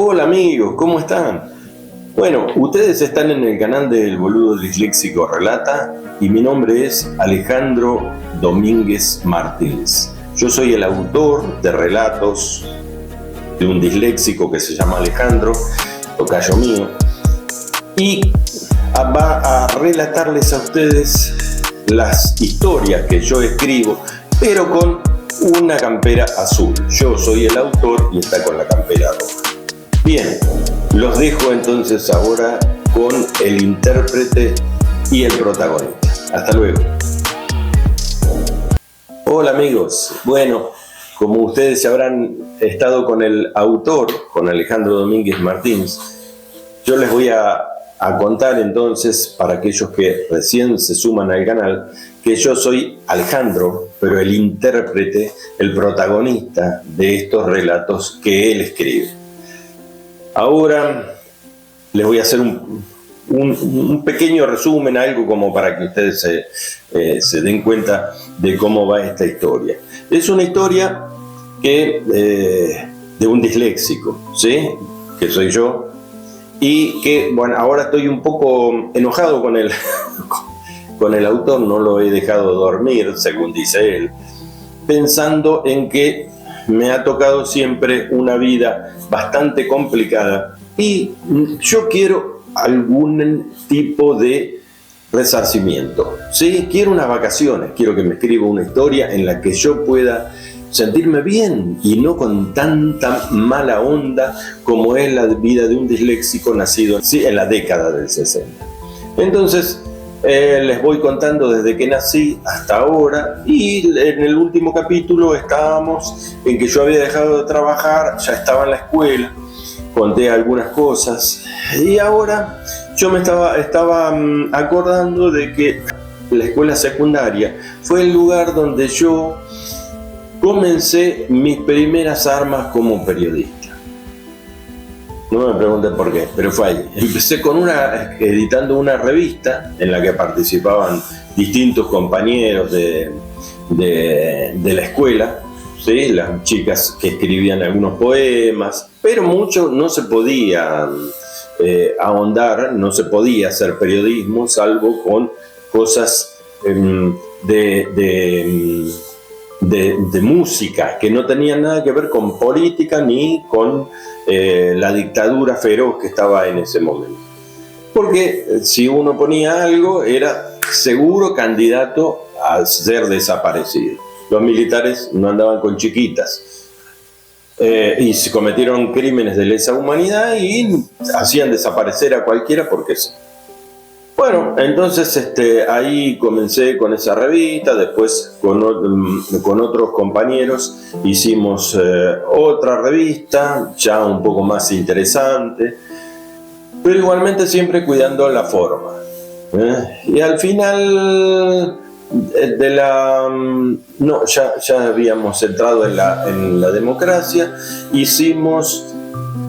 Hola amigos, ¿cómo están? Bueno, ustedes están en el canal del Boludo Disléxico Relata y mi nombre es Alejandro Domínguez Martínez. Yo soy el autor de relatos de un disléxico que se llama Alejandro, tocayo mío, y va a relatarles a ustedes las historias que yo escribo, pero con una campera azul. Yo soy el autor y está con la campera roja. Bien, los dejo entonces ahora con el intérprete y el protagonista. Hasta luego. Hola amigos. Bueno, como ustedes habrán estado con el autor, con Alejandro Domínguez Martínez, yo les voy a contar entonces, para aquellos que recién se suman al canal, que yo soy Alejandro, pero el intérprete, el protagonista de estos relatos que él escribe. Ahora les voy a hacer un pequeño resumen, algo como para que ustedes se den cuenta de cómo va esta historia. Es una historia de un disléxico, ¿sí? Que soy yo, y que, bueno, ahora estoy un poco enojado con el autor, no lo he dejado dormir, según dice él, pensando en que me ha tocado siempre una vida bastante complicada y yo quiero algún tipo de resarcimiento, ¿sí? Quiero unas vacaciones, quiero que me escriba una historia en la que yo pueda sentirme bien y no con tanta mala onda como es la vida de un disléxico nacido en la década del 60. Entonces, les voy contando desde que nací hasta ahora, y en el último capítulo estábamos en que yo había dejado de trabajar, ya estaba en la escuela, conté algunas cosas y ahora yo me estaba acordando de que la escuela secundaria fue el lugar donde yo comencé mis primeras armas como periodista. No me pregunten por qué, pero fue ahí. Empecé editando una revista en la que participaban distintos compañeros de la escuela, ¿sí? Las chicas que escribían algunos poemas, pero mucho no se podía ahondar, no se podía hacer periodismo salvo con cosas de música que no tenían nada que ver con política ni con la dictadura feroz que estaba en ese momento. Porque si uno ponía algo, era seguro candidato a ser desaparecido. Los militares no andaban con chiquitas y se cometieron crímenes de lesa humanidad y hacían desaparecer a cualquiera porque sí. Bueno, entonces ahí comencé con esa revista, después con otros compañeros hicimos otra revista, ya un poco más interesante, pero igualmente siempre cuidando la forma. Y al final ya habíamos entrado en la democracia, hicimos,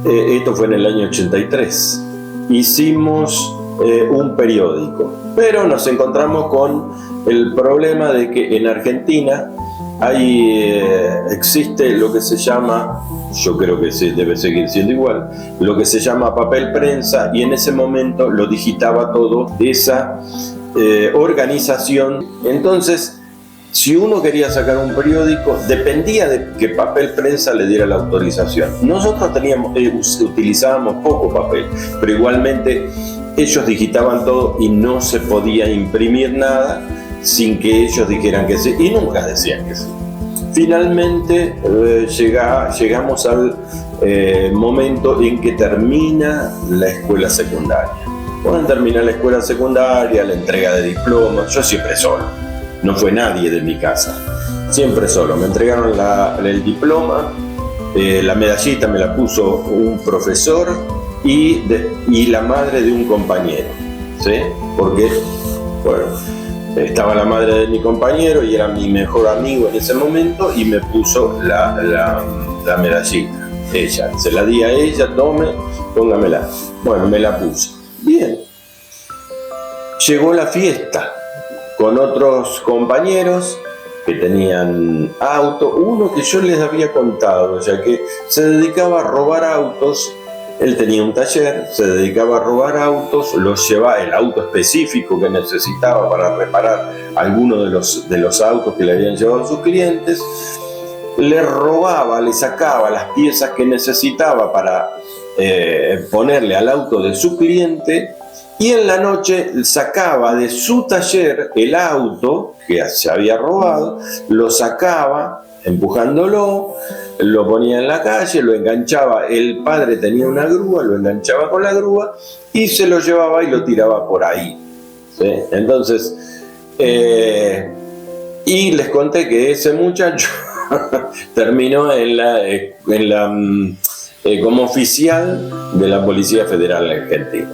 esto fue en el año 83, hicimos un periódico, pero nos encontramos con el problema de que en Argentina existe lo que se llama, yo creo que debe seguir siendo igual, lo que se llama papel prensa, y en ese momento lo digitaba todo esa organización. Entonces, si uno quería sacar un periódico, dependía de que Papel Prensa le diera la autorización. Nosotros utilizábamos poco papel, pero igualmente ellos digitaban todo y no se podía imprimir nada sin que ellos dijeran que sí, y nunca decían que sí. Finalmente llegamos al momento en que termina la escuela secundaria. Cuando termina la escuela secundaria, la entrega de diplomas, yo siempre solo, no fue nadie de mi casa, siempre solo. Me entregaron el diploma, la medallita me la puso un profesor y la madre de un compañero, ¿sí? Porque, bueno, estaba la madre de mi compañero y era mi mejor amigo en ese momento y me puso la medallita. Se la di a ella, póngamela. Bueno, me la puse. Bien. Llegó la fiesta con otros compañeros que tenían auto, uno que yo les había contado, ya que se dedicaba a robar autos Él tenía un taller, se dedicaba a robar autos, los llevaba, el auto específico que necesitaba para reparar alguno de los autos que le habían llevado a sus clientes, le robaba, le sacaba las piezas que necesitaba para ponerle al auto de su cliente, y en la noche sacaba de su taller el auto que se había robado, lo sacaba empujándolo, lo ponía en la calle, lo enganchaba, el padre tenía una grúa, lo enganchaba con la grúa y se lo llevaba y lo tiraba por ahí, ¿sí? Entonces, y les conté que ese muchacho terminó como oficial de la Policía Federal Argentina.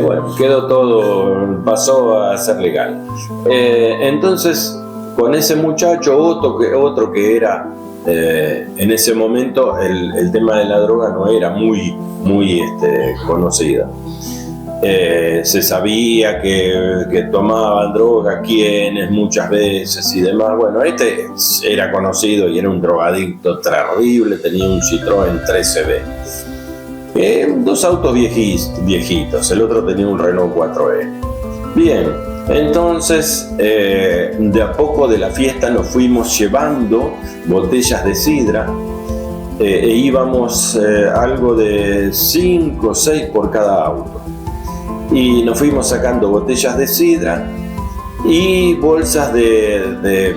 Bueno, quedó todo, pasó a ser legal. Entonces, con ese muchacho, otro que era, en ese momento, el tema de la droga no era muy conocido. Se sabía que tomaban droga, quiénes, muchas veces y demás. Bueno, este era conocido y era un drogadicto terrible, tenía un Citroën 13B. Dos autos viejitos, el otro tenía un Renault 4N. Bien, entonces de a poco de la fiesta nos fuimos llevando botellas de sidra, e íbamos algo de 5 o 6 por cada auto. Y nos fuimos sacando botellas de sidra y bolsas de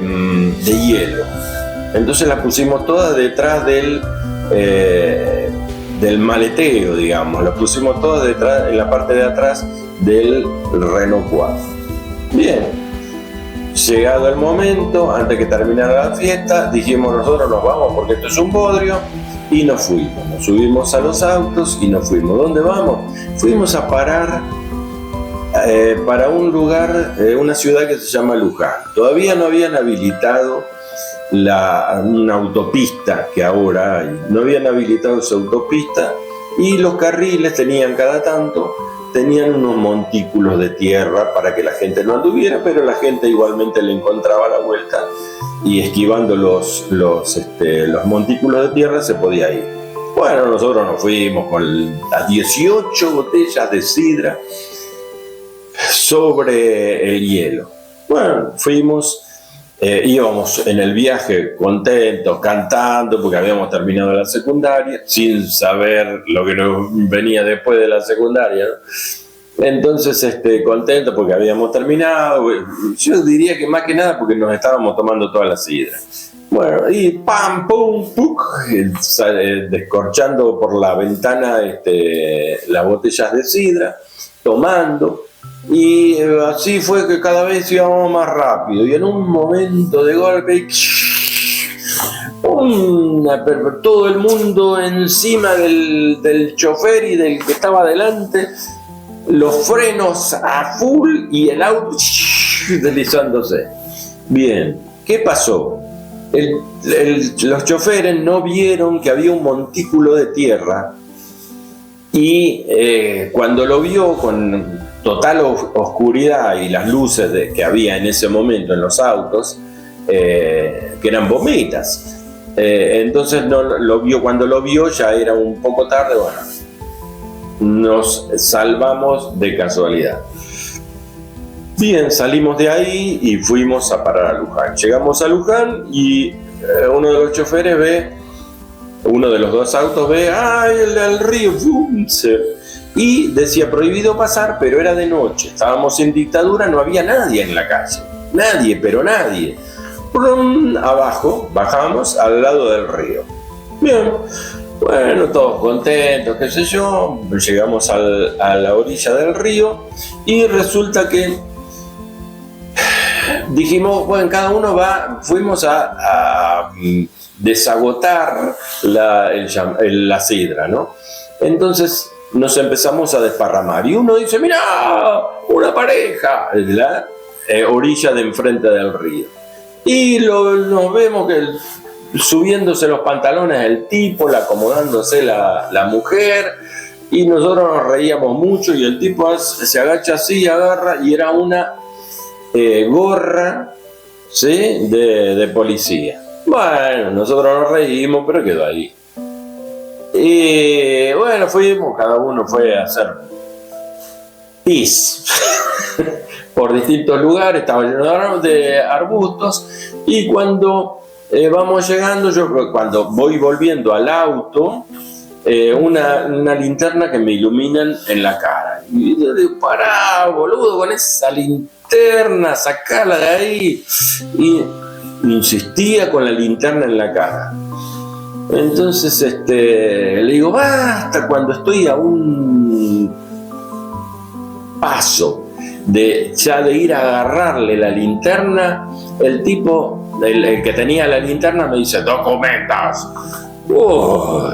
hielo. Entonces las pusimos todas detrás del maletero, digamos, las pusimos todas detrás, en la parte de atrás del Renault 4. Bien, llegado el momento, antes que terminara la fiesta, dijimos nosotros nos vamos porque esto es un bodrio, y nos fuimos, nos subimos a los autos y nos fuimos. ¿Dónde vamos? Fuimos a parar para un lugar, una ciudad que se llama Luján. Todavía no habían habilitado una autopista que ahora hay, no habían habilitado esa autopista, y los carriles tenían cada tanto, tenían unos montículos de tierra para que la gente no anduviera, pero la gente igualmente le encontraba la vuelta y esquivando los montículos de tierra se podía ir. Bueno, nosotros nos fuimos con las 18 botellas de sidra sobre el hielo. Bueno, fuimos. Íbamos en el viaje contentos, cantando, porque habíamos terminado la secundaria, sin saber lo que nos venía después de la secundaria, ¿no? Entonces, contentos porque habíamos terminado. Yo diría que más que nada porque nos estábamos tomando toda la sidra. Bueno, y pam, pum, puc, descorchando por la ventana las botellas de sidra, tomando. Y así fue que cada vez íbamos más rápido, y en un momento de golpe todo el mundo encima del chofer y del que estaba adelante, los frenos a full y el auto deslizándose. Bien, ¿qué pasó? Los choferes no vieron que había un montículo de tierra, y cuando lo vio con total oscuridad y las luces que había en ese momento en los autos, que eran bombitas, entonces no lo vio. Cuando lo vio ya era un poco tarde. Bueno, nos salvamos de casualidad. Bien, salimos de ahí y fuimos a parar a Luján. Llegamos a Luján y uno de los choferes ve, uno de los dos autos ve, ¡ay, el río! ¡Bum! Y decía prohibido pasar, pero era de noche, estábamos en dictadura, no había nadie en la calle, nadie, pero nadie. Abajo, bajamos al lado del río. Bien, bueno, todos contentos, qué sé yo, llegamos a la orilla del río y resulta que dijimos, bueno, cada uno fuimos a desagotar la sidra, ¿no? Entonces nos empezamos a desparramar y uno dice, mira, una pareja en la orilla de enfrente del río, y nos vemos que subiéndose los pantalones el tipo, acomodándose la mujer, y nosotros nos reíamos mucho, y el tipo se agacha así, agarra, y era una gorra, ¿sí?, de policía. Bueno, nosotros nos reímos, pero quedó ahí. Y bueno, bueno, fuimos, cada uno fue a hacer pis por distintos lugares, estaba lleno de arbustos, y cuando vamos llegando, yo cuando voy volviendo al auto, una linterna que me iluminan en la cara. Y yo digo, pará, boludo, con esa linterna, sacala de ahí. Y insistía con la linterna en la cara. Entonces le digo, basta, cuando estoy a un paso de ir a agarrarle la linterna, el tipo, el que tenía la linterna, me dice, documentos. Oh,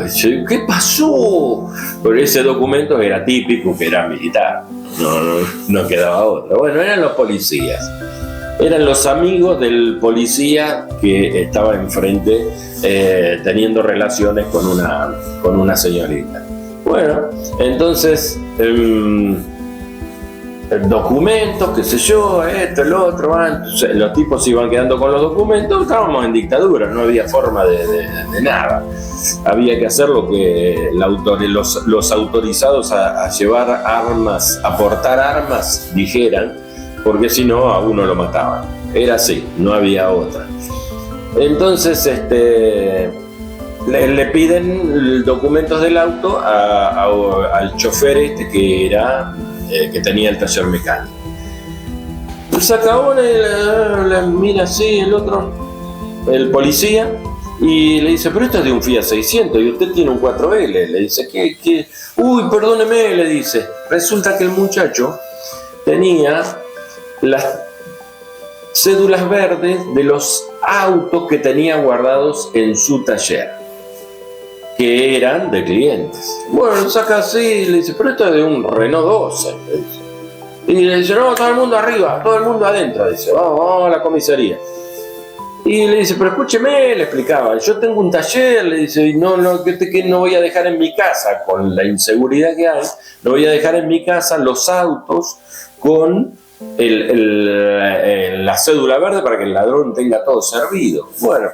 ¿qué pasó? Pero ese documento era típico, que era militar, no quedaba otro. Bueno, eran los policías, eran los amigos del policía que estaba enfrente teniendo relaciones con una señorita. Bueno, entonces documentos, qué sé yo, esto, el otro, entonces, los tipos se iban quedando con los documentos. Estábamos en dictadura, no había forma de nada. Había que hacer lo que los autorizados a llevar armas, a portar armas, dijeran, porque si no a uno lo mataban. Era así, no había otra. Entonces le piden documentos del auto al chofer que tenía el taller mecánico. Se acabó, le mira así el otro, el policía, y le dice, pero esto es de un Fiat 600 y usted tiene un 4L. Le dice, ¿qué? Uy, perdóneme, le dice. Resulta que el muchacho tenía las cédulas verdes de los autos que tenía guardados en su taller, que eran de clientes. Bueno, saca así y le dice, pero esto es de un Renault 12. Y le dice, no, todo el mundo arriba, todo el mundo adentro. Dice, vamos a la comisaría. Y le dice, pero escúcheme, le explicaba, yo tengo un taller, le dice, no voy a dejar en mi casa, con la inseguridad que hay, no voy a dejar en mi casa los autos con la cédula verde para que el ladrón tenga todo servido. Bueno,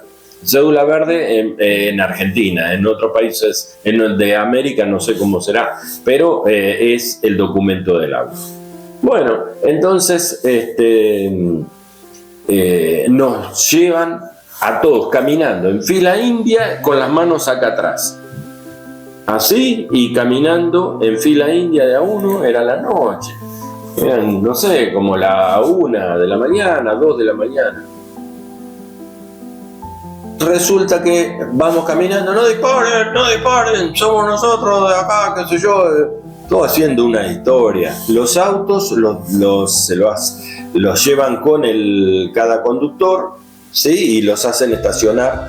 cédula verde en Argentina, en otros países de América no sé cómo será, pero es el documento del auto. Bueno, entonces nos llevan a todos caminando en fila india con las manos acá atrás. Así, y caminando en fila india de a uno, era la noche. Eran, no sé, como la 1 de la mañana, 2 de la mañana. Resulta que vamos caminando, no disparen, somos nosotros de acá, qué sé yo, todo haciendo una historia. Los autos los llevan con cada conductor, ¿sí? Y los hacen estacionar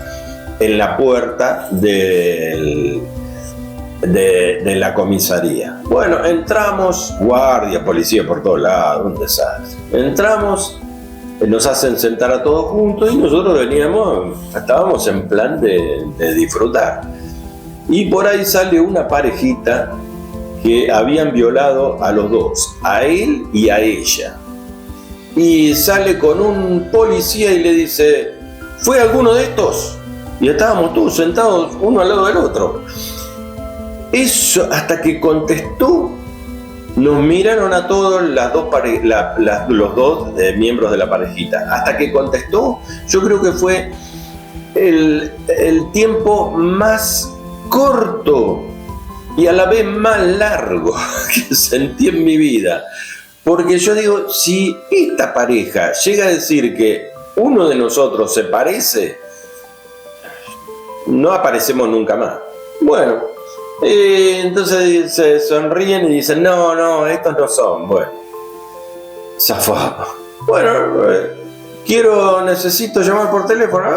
en la puerta de la comisaría. Bueno, entramos, guardia, policía por todos lados, un desastre. Entramos, nos hacen sentar a todos juntos y nosotros estábamos en plan de disfrutar. Y por ahí sale una parejita que habían violado a los dos, a él y a ella. Y sale con un policía y le dice, ¿fue alguno de estos? Y estábamos todos sentados uno al lado del otro. Eso, hasta que contestó, nos miraron a todos los dos miembros de la parejita. Hasta que contestó, yo creo que fue el tiempo más corto y a la vez más largo que sentí en mi vida. Porque yo digo, si esta pareja llega a decir que uno de nosotros se parece, no aparecemos nunca más. Bueno, entonces se sonríen y dicen, no, estos no son. Bueno, zafamos. Bueno, necesito llamar por teléfono.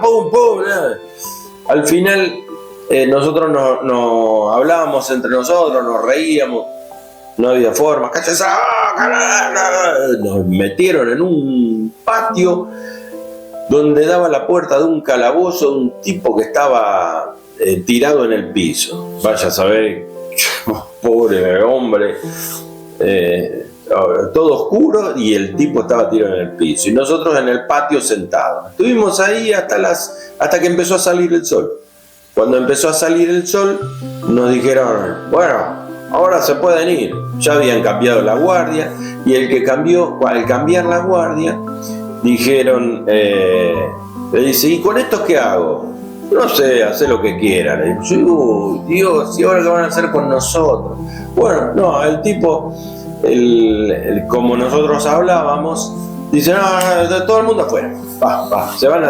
Pum. Al final nosotros no hablábamos entre nosotros, nos reíamos. No había forma. Nos metieron en un patio donde daba la puerta de un calabozo de un tipo que estaba tirado en el piso. Vaya a saber, pobre hombre, todo oscuro y el tipo estaba tirado en el piso. Y nosotros en el patio sentados. Estuvimos ahí hasta que empezó a salir el sol. Cuando empezó a salir el sol, nos dijeron, bueno, ahora se pueden ir. Ya habían cambiado la guardia, y el que cambió, al cambiar la guardia, dijeron, le dice, ¿y con estos qué hago? No sé, hacé lo que quieran. Le digo, Dios, ¿y ahora qué van a hacer con nosotros? Bueno, no, el tipo, como nosotros hablábamos, dice, no, todo el mundo afuera, se van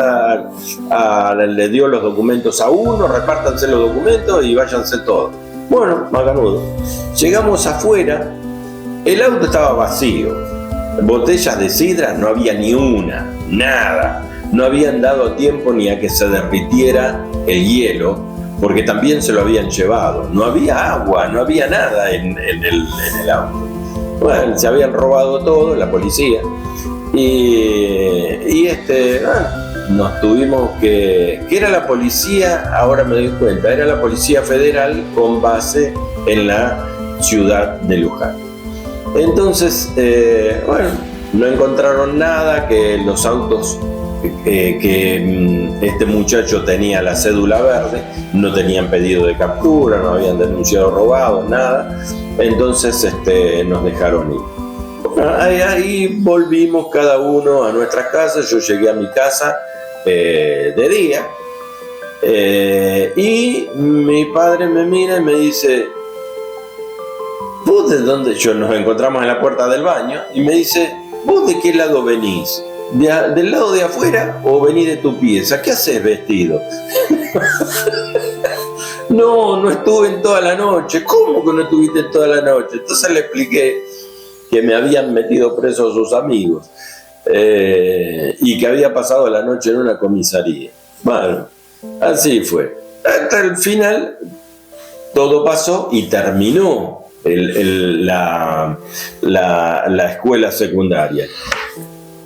le dio los documentos a uno, repártanse los documentos y váyanse todos. Bueno, macanudo. Llegamos afuera, el auto estaba vacío, botellas de sidra no había ni una, nada. No habían dado tiempo ni a que se derritiera el hielo, porque también se lo habían llevado. No había agua, no había nada en el auto. Bueno, se habían robado todo, la policía. Nos tuvimos que era la policía, ahora me doy cuenta, era la Policía Federal con base en la ciudad de Luján. Entonces, no encontraron nada, que los autos que este muchacho tenía la cédula verde, no tenían pedido de captura, no habían denunciado robados, nada. Entonces nos dejaron ir. Ahí volvimos cada uno a nuestras casas. Yo llegué a mi casa de día, y mi padre me mira y me dice, ¿vos de dónde? Nos encontramos en la puerta del baño y me dice, ¿vos de qué lado venís? ¿Del lado de afuera o venís de tu pieza? ¿Qué haces vestido? No estuve en toda la noche. ¿Cómo que no estuviste en toda la noche? Entonces le expliqué que me habían metido preso sus amigos, y que había pasado la noche en una comisaría. Bueno, así fue. Hasta el final todo pasó y terminó la escuela secundaria.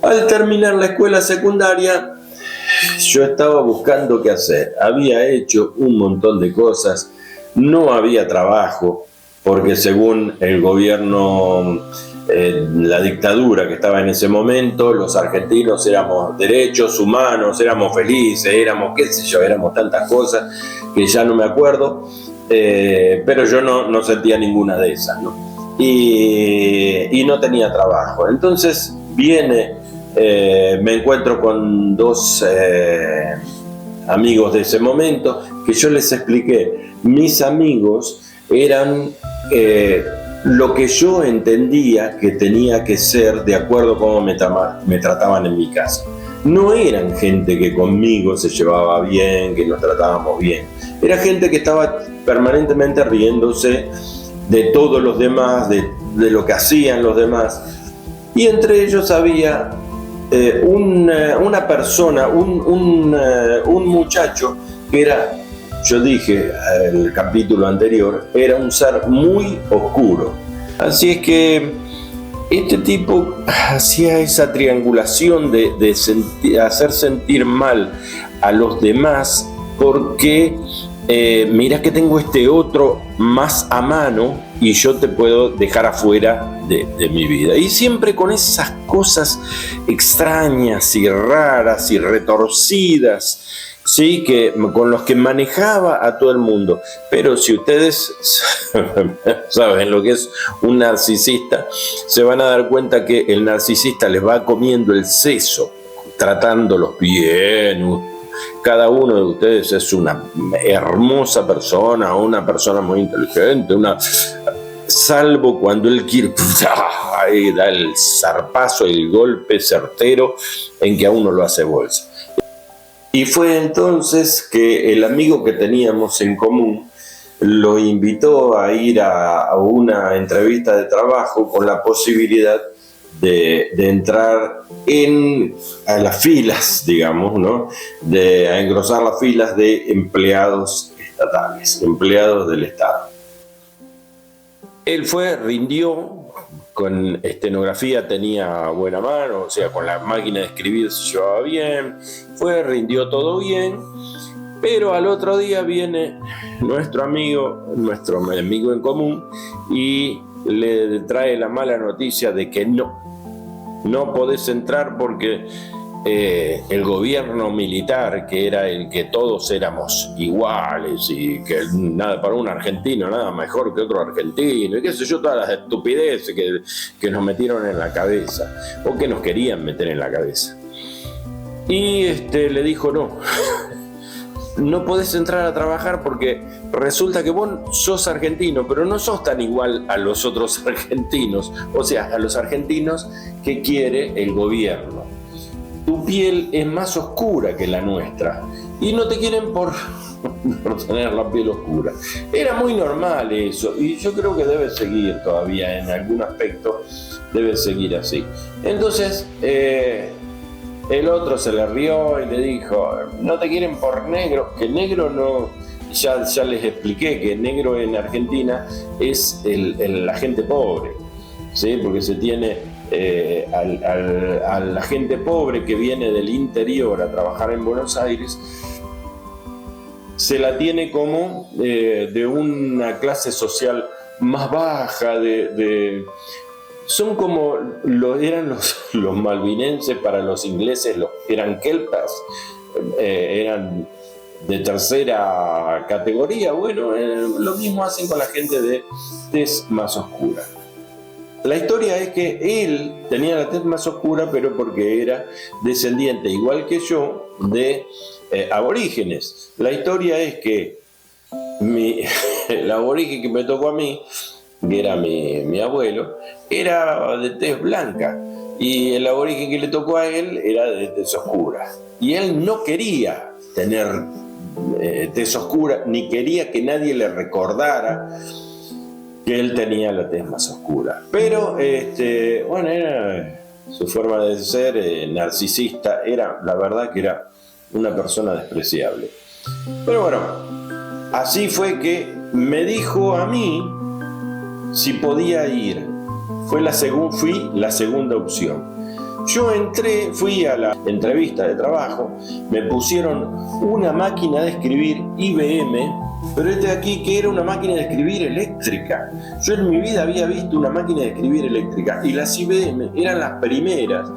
Al terminar la escuela secundaria, yo estaba buscando qué hacer. Había hecho un montón de cosas, no había trabajo, porque según el gobierno, la dictadura que estaba en ese momento, los argentinos éramos derechos humanos, éramos felices, éramos qué sé yo, éramos tantas cosas que ya no me acuerdo, pero yo no sentía ninguna de esas, ¿no? Y no tenía trabajo. Entonces me encuentro con dos amigos de ese momento, que yo les expliqué. Mis amigos eran lo que yo entendía que tenía que ser de acuerdo a cómo me trataban en mi casa. No eran gente que conmigo se llevaba bien, que nos tratábamos bien. Era gente que estaba permanentemente riéndose de todos los demás, de lo que hacían los demás. Y entre ellos había una persona, un muchacho que era, yo dije en el capítulo anterior, era un ser muy oscuro. Así es que este tipo hacía esa triangulación de hacer sentir mal a los demás, porque mira que tengo este otro más a mano y yo te puedo dejar afuera de mi vida. Y siempre con esas cosas extrañas y raras y retorcidas, ¿sí? Con los que manejaba a todo el mundo. Pero si ustedes saben lo que es un narcisista, se van a dar cuenta que el narcisista les va comiendo el seso, tratándolos bien. Cada uno de ustedes es una hermosa persona, una persona muy inteligente, salvo cuando él quiere, ahí da el zarpazo, el golpe certero en que a uno lo hace bolsa. Y fue entonces que el amigo que teníamos en común lo invitó a ir a una entrevista de trabajo con la posibilidad de entrar a las filas, digamos, ¿no? A engrosar las filas de empleados estatales, empleados del Estado. Él rindió, con estenografía tenía buena mano, o sea, con la máquina de escribir se llevaba bien, rindió todo bien, pero al otro día viene nuestro amigo en común, y le trae la mala noticia de que no podés entrar porque el gobierno militar, que era el que todos éramos iguales y que nada para un argentino nada mejor que otro argentino y qué sé yo, todas las estupideces que nos metieron en la cabeza o que nos querían meter en la cabeza. Y le dijo no podés entrar a trabajar porque resulta que vos sos argentino, pero no sos tan igual a los otros argentinos, o sea, a los argentinos que quiere el gobierno. Tu piel es más oscura que la nuestra y no te quieren por tener la piel oscura. Era muy normal eso y yo creo que debe seguir todavía en algún aspecto, debe seguir así. Entonces el otro se le rió y le dijo, no te quieren por negro, que negro no, ya les expliqué que negro en Argentina es la gente pobre, ¿sí? Porque se tiene a la gente pobre que viene del interior a trabajar en Buenos Aires, se la tiene como de una clase social más baja, son como eran los malvinenses para los ingleses, eran kelpas, eran de tercera categoría. Bueno, lo mismo hacen con la gente de tez más oscura. La historia es que él tenía la tez más oscura, pero porque era descendiente, igual que yo, de aborígenes. La historia es que el aborigen que me tocó a mí, que era mi abuelo, era de tez blanca y el aborigen que le tocó a él era de tez oscura. Y él no quería tener tez oscura, ni quería que nadie le recordara que él tenía la tez más oscura. Pero, bueno, era su forma de ser, narcisista, la verdad que era una persona despreciable. Pero bueno, así fue que me dijo a mí si podía ir. Fui la segunda opción. Yo fui a la entrevista de trabajo, me pusieron una máquina de escribir IBM, pero aquí que era una máquina de escribir eléctrica. Yo en mi vida había visto una máquina de escribir eléctrica y las IBM eran las primeras,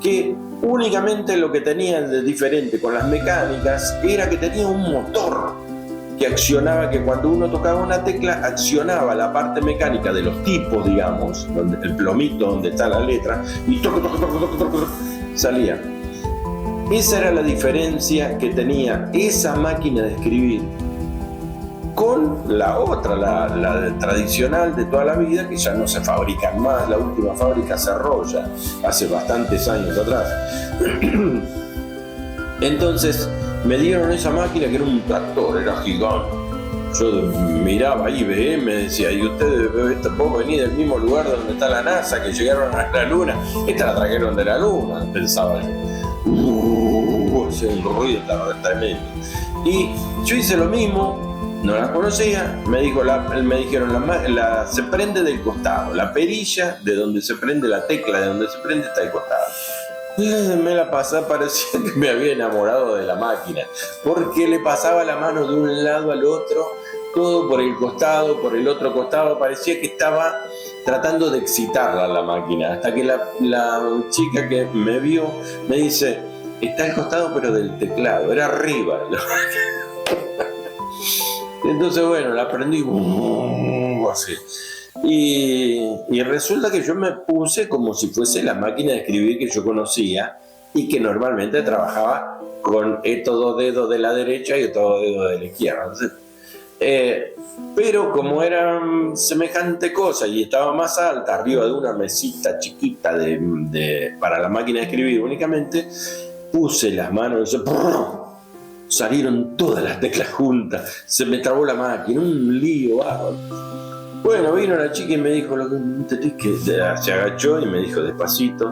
que únicamente lo que tenían de diferente con las mecánicas era que tenía un motor que accionaba, que cuando uno tocaba una tecla accionaba la parte mecánica de los tipos, digamos, el plomito donde está la letra, y salía. Esa era la diferencia que tenía esa máquina de escribir con la otra, la tradicional de toda la vida, que ya no se fabrican más. La última fábrica cerró ya hace bastantes años atrás. Entonces me dieron esa máquina que era un tractor, era gigante. Yo miraba IBM, decía, y ustedes, vos venís del mismo lugar donde está la NASA, que llegaron a la Luna. Esta la trajeron de la Luna, pensaba yo. Hacía un ruido tremendo. Y yo hice lo mismo, no la conocía, me dijeron, se prende del costado, la perilla de donde se prende la tecla, de donde se prende está al costado. Me la pasaba, parecía que me había enamorado de la máquina, porque le pasaba la mano de un lado al otro, todo por el costado, por el otro costado, parecía que estaba tratando de excitarla la máquina, hasta que la chica que me vio me dice, está al costado pero del teclado, era arriba. Entonces bueno, la prendí así. Y resulta que yo me puse como si fuese la máquina de escribir que yo conocía y que normalmente trabajaba con estos dos dedos de la derecha y estos dos dedos de la izquierda. Entonces, pero como era semejante cosa y estaba más alta, arriba de una mesita chiquita para la máquina de escribir únicamente, puse las manos y salieron todas las teclas juntas, se me trabó la máquina, un lío bárbaro. Bueno, vino la chica y me dijo, se agachó y me dijo despacito,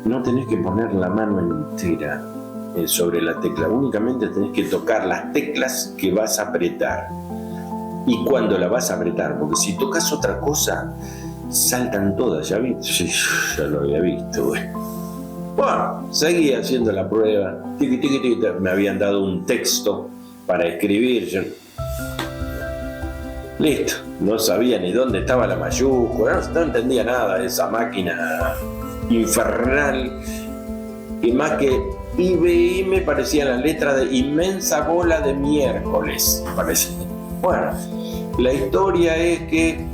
no tenés que poner la mano entera sobre la tecla, únicamente tenés que tocar las teclas que vas a apretar. Y cuando la vas a apretar, porque si tocas otra cosa, saltan todas, ¿ya viste? Sí, ya lo había visto, güey. Bueno, seguí haciendo la prueba, me habían dado un texto para escribir, yo... Listo, no sabía ni dónde estaba la mayúscula, no entendía nada de esa máquina infernal. que más que IBM parecía la letra de inmensa bola de miércoles, parece. Bueno, la historia es que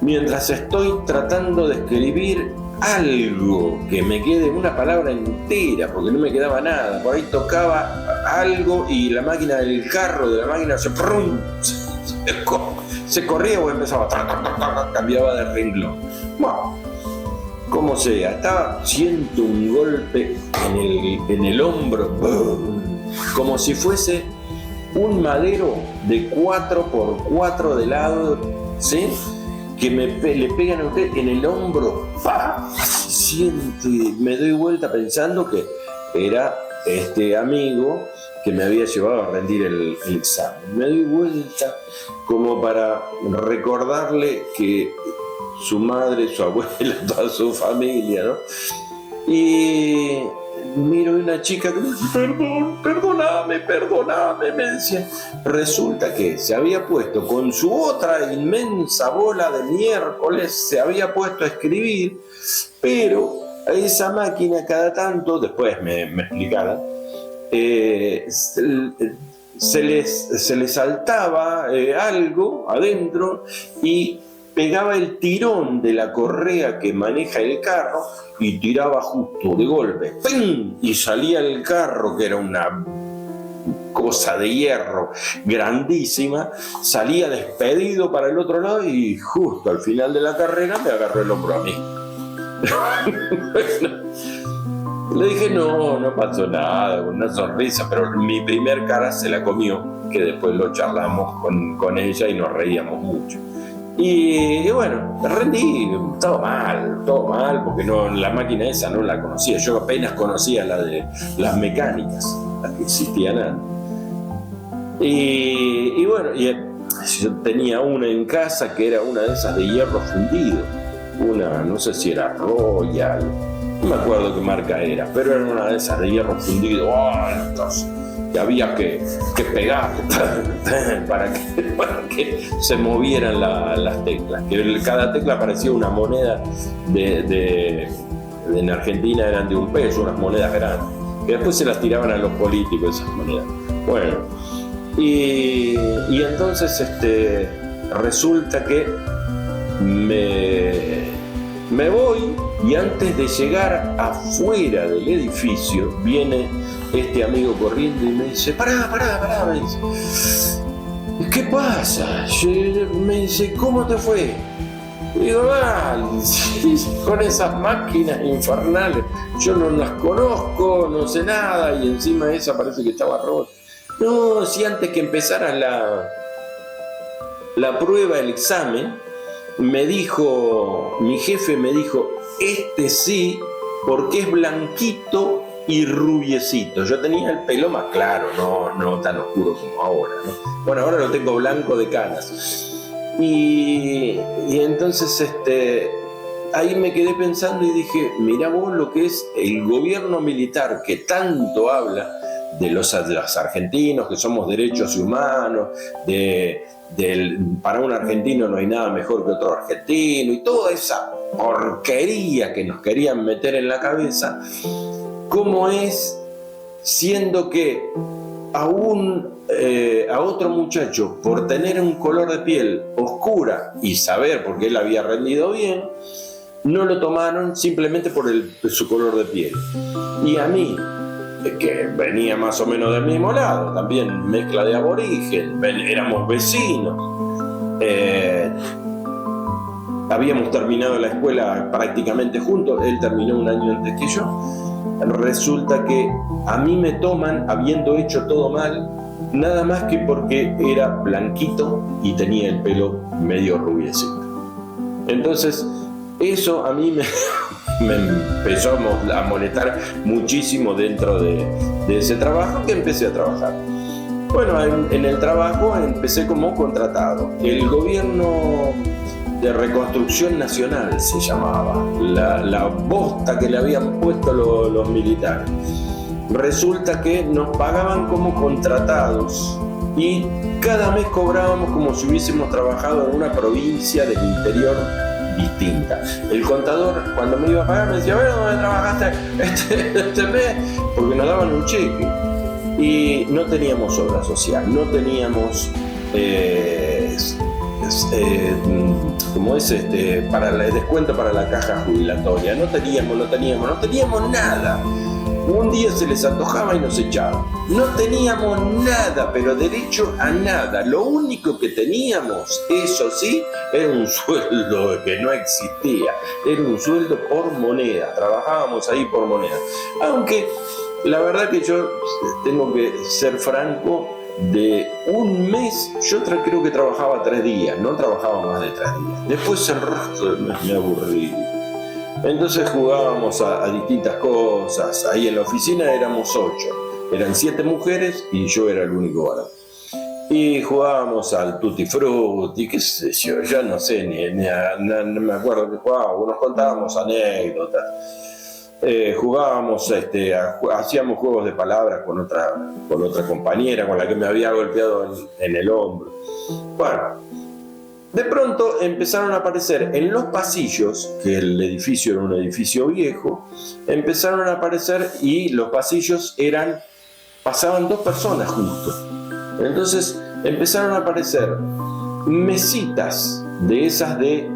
mientras estoy tratando de escribir algo que me quede una palabra entera, porque no me quedaba nada, por ahí tocaba algo y la máquina del carro de la máquina se corría o empezaba, cambiaba de renglón. Bueno, como sea, siento un golpe en el hombro, como si fuese un madero de 4x4 de lado, ¿sí? Que le pegan a usted en el hombro, ¡pah! Siento y me doy vuelta pensando que era este amigo que me había llevado a rendir el examen. Me doy vuelta como para recordarle que su madre, su abuela, toda su familia, ¿no? Y miro a una chica que me dice, perdóname, me decía. Resulta que se había puesto con su otra inmensa bola de miércoles, se había puesto a escribir, pero a esa máquina cada tanto, después me explicaron, se le saltaba algo adentro y pegaba el tirón de la correa que maneja el carro y tiraba justo de golpe, ¡pum! Y salía el carro, que era una cosa de hierro grandísima, salía despedido para el otro lado y justo al final de la carrera me agarró el hombro a mí. Le dije, no pasó nada, con una sonrisa, pero mi primer cara se la comió, que después lo charlamos con ella y nos reíamos mucho. Y bueno, rendí, todo mal, porque la máquina esa no la conocía, yo apenas conocía la de las mecánicas, las que existían antes. Y bueno, yo tenía una en casa que era una de esas de hierro fundido, no sé si era Royal, no me acuerdo qué marca era, pero era una de esas de hierro fundido, altas, que había que pegar para que se movieran las teclas, que cada tecla parecía una moneda en Argentina eran de $1, unas monedas grandes, que después se las tiraban a los políticos esas monedas. Bueno, y entonces resulta que me voy y antes de llegar afuera del edificio viene este amigo corriendo y me dice, pará, me dice, ¿qué pasa? Me dice, ¿cómo te fue? Y digo, mal, con esas máquinas infernales, yo no las conozco, no sé nada, y encima esa parece que estaba rota. No, si antes que empezara la prueba, el examen, mi jefe me dijo, sí, porque es blanquito y rubiecito. Yo tenía el pelo más claro, no tan oscuro como ahora, ¿no? Bueno, ahora lo tengo blanco de canas. Y entonces ahí me quedé pensando y dije, mirá vos lo que es el gobierno militar que tanto habla de los argentinos, que somos derechos humanos, para un argentino no hay nada mejor que otro argentino, y toda esa porquería que nos querían meter en la cabeza, ¿cómo es siendo que a otro muchacho, por tener un color de piel oscura y saber porque él había rendido bien, no lo tomaron simplemente por su color de piel? Y a mí, que venía más o menos del mismo lado, también mezcla de aborigen, éramos vecinos, habíamos terminado la escuela prácticamente juntos, él terminó un año antes que yo. Resulta que a mí me toman habiendo hecho todo mal, nada más que porque era blanquito y tenía el pelo medio rubiecito. Entonces eso a mí me empezó a molestar muchísimo dentro de ese trabajo, que empecé a trabajar. Bueno, en el trabajo empecé como contratado. El gobierno de Reconstrucción Nacional se llamaba, la bosta que le habían puesto los militares. Resulta que nos pagaban como contratados y cada mes cobrábamos como si hubiésemos trabajado en una provincia del interior distinta. El contador, cuando me iba a pagar, me decía, bueno, ¿dónde trabajaste este mes? Porque nos daban un cheque. Y no teníamos obra social, no teníamos como es para el descuento para la caja jubilatoria, no teníamos nada. Un día se les antojaba y nos echaban. No teníamos nada, pero derecho a nada. Lo único que teníamos, eso sí, era un sueldo que no existía. Era un sueldo por moneda. Trabajábamos ahí por moneda. Aunque la verdad que yo tengo que ser franco, de un mes yo creo que trabajaba 3 días, no trabajaba más de 3 días. Después el resto del mes me aburrí. Entonces jugábamos a distintas cosas. Ahí en la oficina éramos 8. Eran 7 mujeres y yo era el único varón. Y jugábamos al tutti frutti, qué sé yo, ya no sé, no me acuerdo qué jugábamos. Nos contábamos anécdotas. Jugábamos, hacíamos juegos de palabras con otra compañera con la que me había golpeado en el hombro. Bueno, de pronto empezaron a aparecer en los pasillos, que el edificio era un edificio viejo, empezaron a aparecer y los pasillos pasaban 2 personas justo. Entonces empezaron a aparecer mesitas de esas de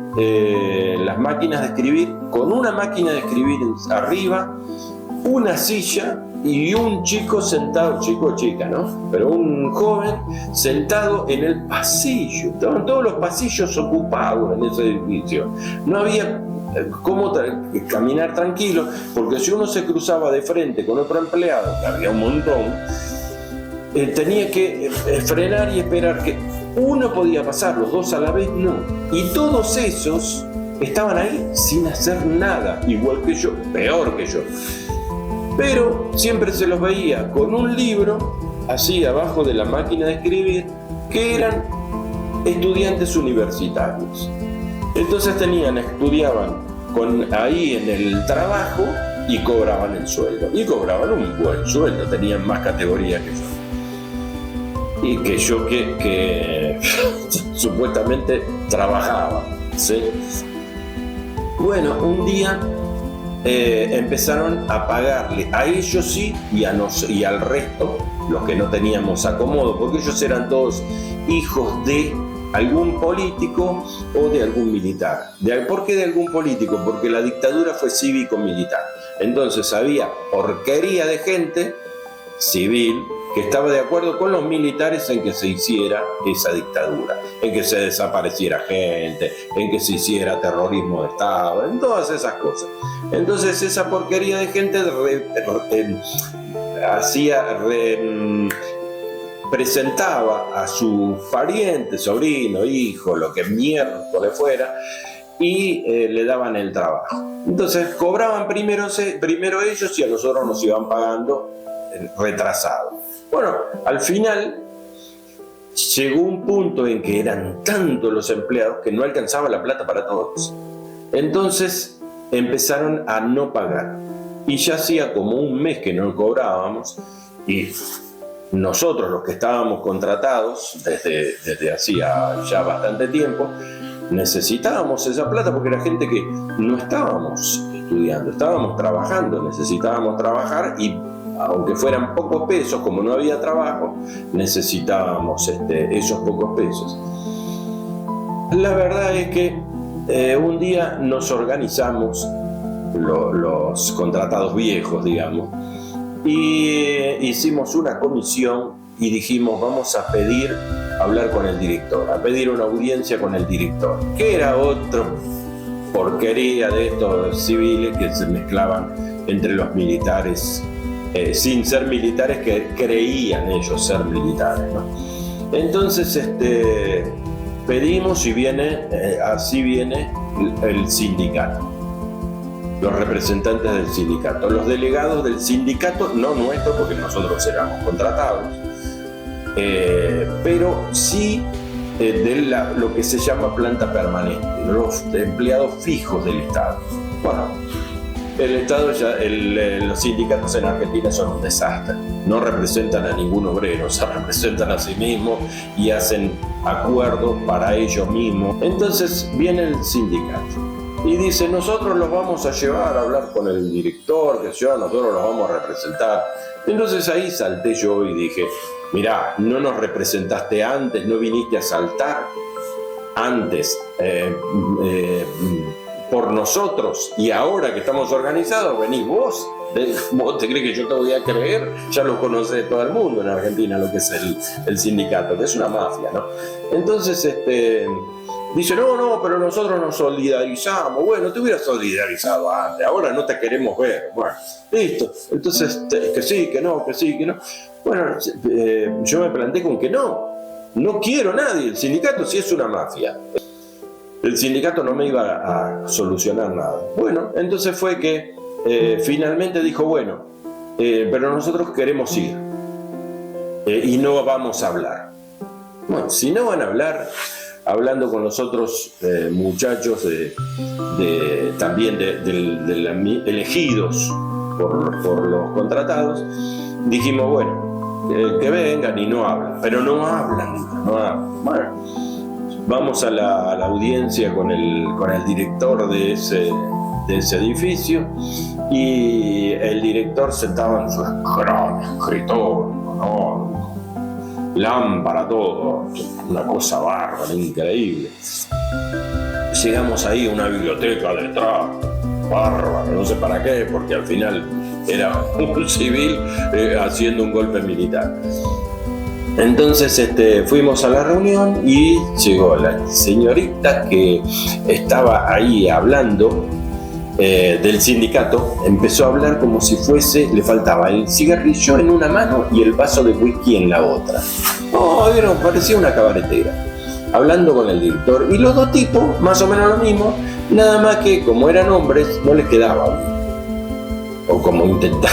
las máquinas de escribir, con una máquina de escribir arriba, una silla y un chico sentado, chico o chica, ¿no? Pero un joven sentado en el pasillo. Estaban todos los pasillos ocupados en ese edificio. No había cómo caminar tranquilo, porque si uno se cruzaba de frente con otro empleado, que había un montón, tenía que frenar y esperar que uno podía pasar, los 2 a la vez no. Y todos esos estaban ahí sin hacer nada, igual que yo, peor que yo. Pero siempre se los veía con un libro, así abajo de la máquina de escribir, que eran estudiantes universitarios. Entonces estudiaban ahí en el trabajo y cobraban el sueldo. Y cobraban un buen sueldo, tenían más categoría que yo. Y que yo que supuestamente trabajaba, ¿sí? Bueno, un día empezaron a pagarle a ellos sí y al resto, los que no teníamos acomodo, porque ellos eran todos hijos de algún político o de algún militar. ¿Por qué de algún político? Porque la dictadura fue cívico-militar. Entonces había porquería de gente civil que estaba de acuerdo con los militares en que se hiciera esa dictadura, en que se desapareciera gente, en que se hiciera terrorismo de Estado, en todas esas cosas. Entonces esa porquería de gente presentaba a su pariente, sobrino, hijo, lo que miércoles fuera, y le daban el trabajo. Entonces cobraban primero ellos y a nosotros nos iban pagando retrasado. Bueno, al final llegó un punto en que eran tantos los empleados que no alcanzaba la plata para todos. Entonces empezaron a no pagar. Y ya hacía como un mes que no cobrábamos y nosotros, los que estábamos contratados desde hacía ya bastante tiempo, necesitábamos esa plata porque era gente que no estábamos estudiando, estábamos trabajando, necesitábamos trabajar y aunque fueran pocos pesos, como no había trabajo, necesitábamos esos pocos pesos. La verdad es que un día nos organizamos, los contratados viejos, digamos, y hicimos una comisión y dijimos, vamos a hablar con el director, a pedir una audiencia con el director, que era otro porquería de estos civiles que se mezclaban entre los militares, sin ser militares, que creían ellos ser militares, ¿no? Entonces pedimos y así viene el sindicato, los representantes del sindicato, los delegados del sindicato, no nuestro porque nosotros éramos contratados, pero sí de lo que se llama planta permanente, los empleados fijos del Estado. Bueno, el Estado los sindicatos en Argentina son un desastre. No representan a ningún obrero, se representan a sí mismos y hacen acuerdos para ellos mismos. Entonces viene el sindicato y dice, nosotros los vamos a llevar a hablar con el director, nosotros los vamos a representar. Entonces ahí salté yo y dije, mirá, no nos representaste antes, no viniste a saltar antes por nosotros, y ahora que estamos organizados, venís vos. ¿Vos te crees que yo te voy a creer? Ya lo conoce todo el mundo en Argentina, lo que es el sindicato, que es una mafia, ¿no? Entonces, dice, no, pero nosotros nos solidarizamos. Bueno, te hubieras solidarizado antes, ahora no te queremos ver. Bueno, listo. Entonces, que sí, que no. Bueno, yo me planteé con que no quiero nadie. El sindicato sí es una mafia. El sindicato no me iba a solucionar nada. Bueno, entonces fue que finalmente dijo, bueno, pero nosotros queremos ir y no vamos a hablar. Bueno, si no van a hablar, hablando con los otros muchachos también elegidos por los contratados, dijimos, bueno, que vengan y no hablan, pero no hablan. Bueno, vamos a la audiencia con el director de ese edificio, y el director sentado en su escritorio, ¿no? Lámpara, todo, una cosa bárbara, increíble. Llegamos ahí a una biblioteca detrás, bárbara, no sé para qué, porque al final era un civil haciendo un golpe militar. Entonces fuimos a la reunión y llegó la señorita que estaba ahí hablando del sindicato. Empezó a hablar como si le faltaba el cigarrillo en una mano y el vaso de whisky en la otra. Parecía una cabaretera, hablando con el director. Y los dos tipos, más o menos lo mismo, nada más que como eran hombres, no les quedaba bien. O como intentaban.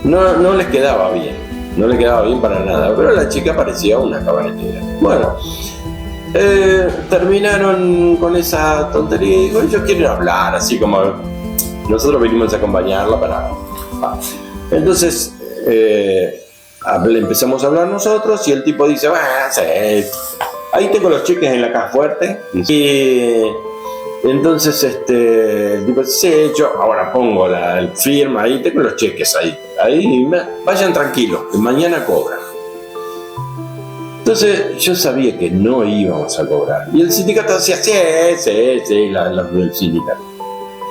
No les quedaba bien. No le quedaba bien para nada, pero la chica parecía una cabaretera. Bueno, terminaron con esa tontería y digo, ellos quieren hablar, así como nosotros venimos a acompañarla para... Entonces empezamos a hablar nosotros y el tipo dice, sí, ahí tengo los cheques en la caja fuerte. Y entonces el tipo dice, sí, yo ahora pongo la firma, ahí tengo los cheques ahí vayan tranquilos, que mañana cobran. Entonces yo sabía que no íbamos a cobrar, y el sindicato decía, sí, los del sindicato.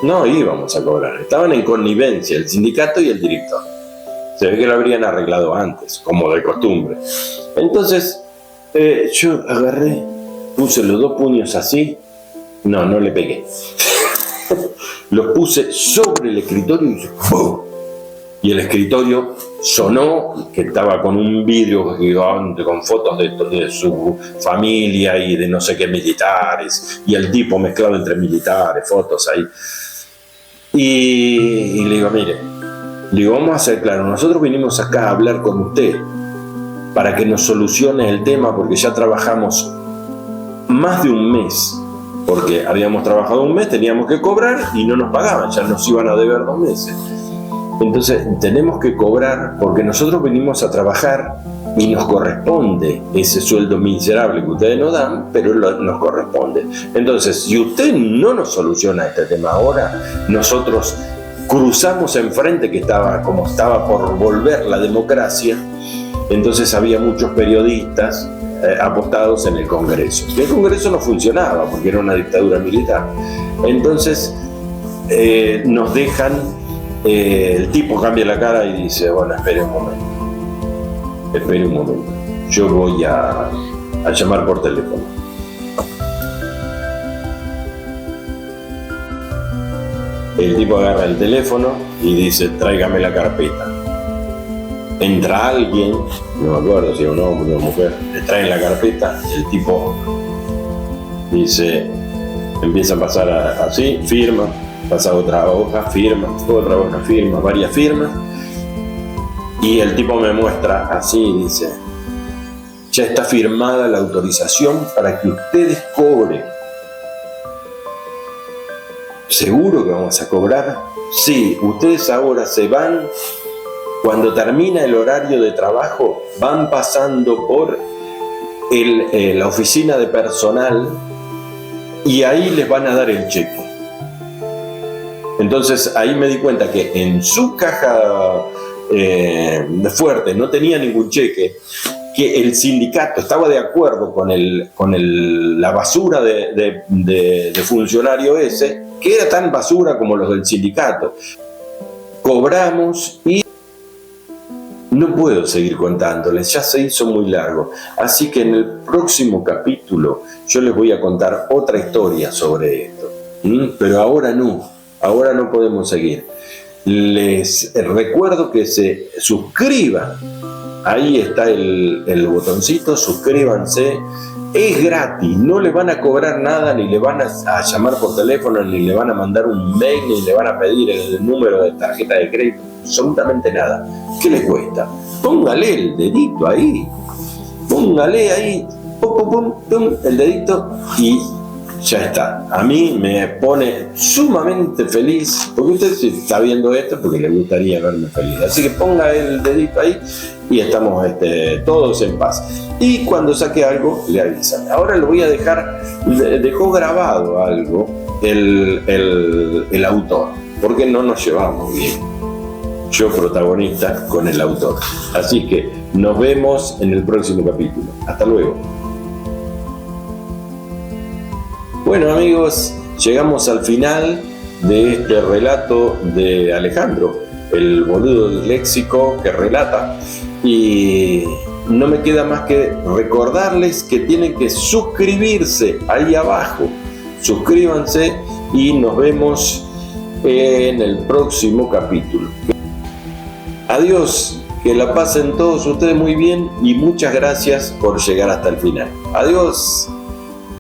No íbamos a cobrar, estaban en connivencia el sindicato y el director. Se ve que lo habrían arreglado antes, como de costumbre. Entonces yo agarré, puse los dos puños así, no le pegué. Los puse sobre el escritorio y ¡pum! Y el escritorio sonó, que estaba con un vidrio gigante con fotos de su familia y de no sé qué militares, y el tipo mezclado entre militares, fotos ahí. Y le digo, mire, vamos a hacer claro, nosotros vinimos acá a hablar con usted para que nos solucione el tema, porque ya trabajamos más de un mes, porque habíamos trabajado un mes, teníamos que cobrar y no nos pagaban, ya nos iban a deber 2 meses. Entonces tenemos que cobrar porque nosotros venimos a trabajar y nos corresponde ese sueldo miserable que ustedes nos dan, pero nos corresponde. Entonces, si usted no nos soluciona este tema ahora, nosotros cruzamos enfrente, que estaba por volver la democracia. Entonces había muchos periodistas apostados en el Congreso. Y el Congreso no funcionaba porque era una dictadura militar. Entonces nos dejan, el tipo cambia la cara y dice, bueno, espere un momento, yo voy a llamar por teléfono. El tipo agarra el teléfono y dice, tráigame la carpeta. Entra alguien, no me acuerdo si era un hombre o una mujer, le traen la carpeta, el tipo dice, empieza a pasar así, firma, pasa otra hoja, firma, otra hoja, firma, varias firmas, y el tipo me muestra así, dice, ya está firmada la autorización para que ustedes cobren. ¿Seguro que vamos a cobrar? Sí, ustedes ahora se van, cuando termina el horario de trabajo, van pasando por la oficina de personal y ahí les van a dar el cheque. Entonces ahí me di cuenta que en su caja fuerte no tenía ningún cheque, que el sindicato estaba de acuerdo con la basura de funcionario ese, que era tan basura como los del sindicato. Cobramos y no puedo seguir contándoles, ya se hizo muy largo. Así que en el próximo capítulo yo les voy a contar otra historia sobre esto. Pero ahora no podemos seguir. Les recuerdo que se suscriban. Ahí está el botoncito, suscríbanse. Es gratis, no le van a cobrar nada, ni le van a llamar por teléfono, ni le van a mandar un mail, ni le van a pedir el número de tarjeta de crédito, absolutamente nada. ¿Qué les cuesta? Póngale el dedito ahí, póngale ahí, pum, pum, pum, pum, el dedito y ya está. A mí me pone sumamente feliz, porque usted si está viendo esto porque le gustaría verme feliz. Así que ponga el dedito ahí y estamos todos en paz. Y cuando saque algo, le avisan. Ahora lo voy a dejar, dejó grabado algo el autor, porque no nos llevamos bien. Yo protagonista con el autor. Así que nos vemos en el próximo capítulo. Hasta luego. Bueno amigos, llegamos al final de este relato de Alejandro, el boludo disléxico que relata, y no me queda más que recordarles que tienen que suscribirse ahí abajo. Suscríbanse y nos vemos en el próximo capítulo. Adiós, que la pasen todos ustedes muy bien y muchas gracias por llegar hasta el final. Adiós.